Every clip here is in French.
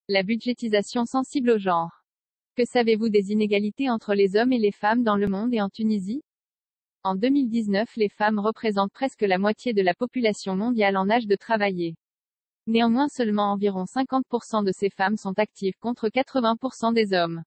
La budgétisation sensible au genre. Que savez-vous des inégalités entre les hommes et les femmes dans le monde et en Tunisie? En 2019, les femmes représentent presque la moitié de la population mondiale en âge de travailler. Néanmoins, seulement environ 50% de ces femmes sont actives contre 80% des hommes.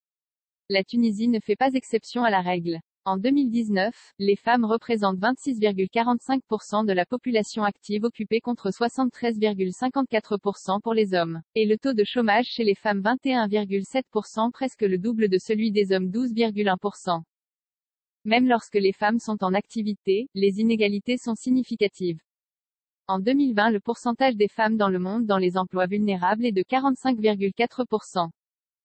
La Tunisie ne fait pas exception à la règle. En 2019, les femmes représentent 26,45% de la population active occupée contre 73,54% pour les hommes. Et le taux de chômage chez les femmes 21,7%, presque le double de celui des hommes 12,1%. Même lorsque les femmes sont en activité, les inégalités sont significatives. En 2020, le pourcentage des femmes dans le monde dans les emplois vulnérables est de 45,4%.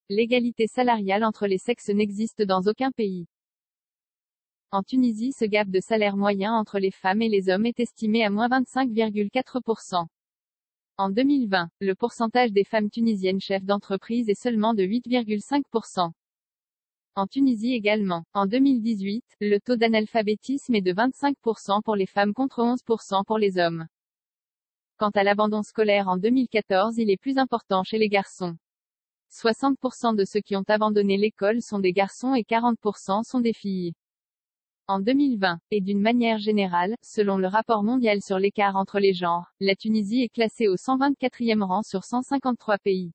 L'égalité salariale entre les sexes n'existe dans aucun pays. En Tunisie, ce gap de salaire moyen entre les femmes et les hommes est estimé à moins 25,4%. En 2020, le pourcentage des femmes tunisiennes chefs d'entreprise est seulement de 8,5%. En Tunisie également, en 2018, le taux d'analphabétisme est de 25% pour les femmes contre 11% pour les hommes. Quant à l'abandon scolaire en 2014, il est plus important chez les garçons. 60% de ceux qui ont abandonné l'école sont des garçons et 40% sont des filles. En 2020, et d'une manière générale, selon le rapport mondial sur l'écart entre les genres, la Tunisie est classée au 124e rang sur 153 pays.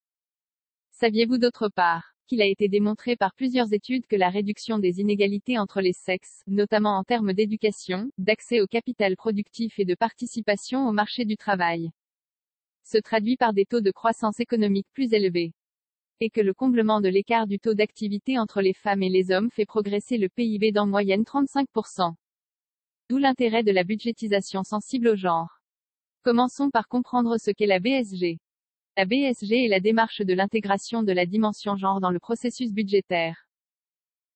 Saviez-vous d'autre part qu'il a été démontré par plusieurs études que la réduction des inégalités entre les sexes, notamment en termes d'éducation, d'accès au capital productif et de participation au marché du travail, se traduit par des taux de croissance économique plus élevés, et que le comblement de l'écart du taux d'activité entre les femmes et les hommes fait progresser le PIB d'en moyenne 35%. D'où l'intérêt de la budgétisation sensible au genre. Commençons par comprendre ce qu'est la BSG. La BSG est la démarche de l'intégration de la dimension genre dans le processus budgétaire.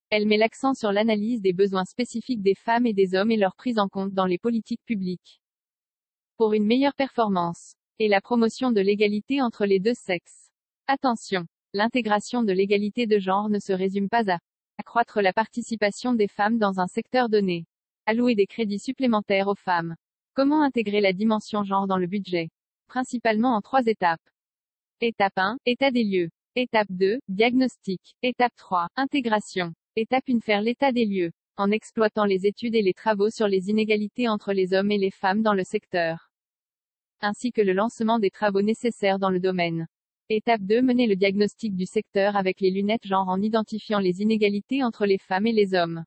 Elle met l'accent sur l'analyse des besoins spécifiques des femmes et des hommes et leur prise en compte dans les politiques publiques. Pour une meilleure performance. Et la promotion de l'égalité entre les deux sexes. Attention! L'intégration de l'égalité de genre ne se résume pas à accroître la participation des femmes dans un secteur donné. Allouer des crédits supplémentaires aux femmes. Comment intégrer la dimension genre dans le budget? Principalement en 3 étapes. Étape 1, état des lieux. Étape 2, diagnostic. Étape 3, intégration. Étape 1, faire l'état des lieux. En exploitant les études et les travaux sur les inégalités entre les hommes et les femmes dans le secteur. Ainsi que le lancement des travaux nécessaires dans le domaine. Étape 2, mener le diagnostic du secteur avec les lunettes genre en identifiant les inégalités entre les femmes et les hommes.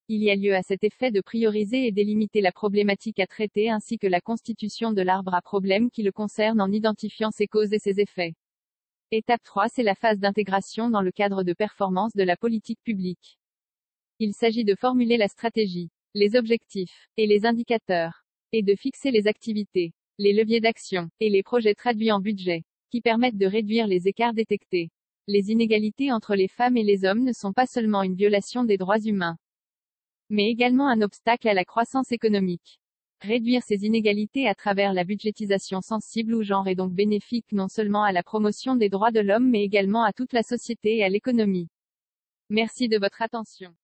Il y a lieu à cet effet de prioriser et délimiter la problématique à traiter ainsi que la constitution de l'arbre à problème qui le concerne en identifiant ses causes et ses effets. Étape 3, c'est la phase d'intégration dans le cadre de performance de la politique publique. Il s'agit de formuler la stratégie, les objectifs, et les indicateurs, et de fixer les activités, les leviers d'action, et les projets traduits en budget, qui permettent de réduire les écarts détectés. Les inégalités entre les femmes et les hommes ne sont pas seulement une violation des droits humains, mais également un obstacle à la croissance économique. Réduire ces inégalités à travers la budgétisation sensible au genre est donc bénéfique non seulement à la promotion des droits de l'homme mais également à toute la société et à l'économie. Merci de votre attention.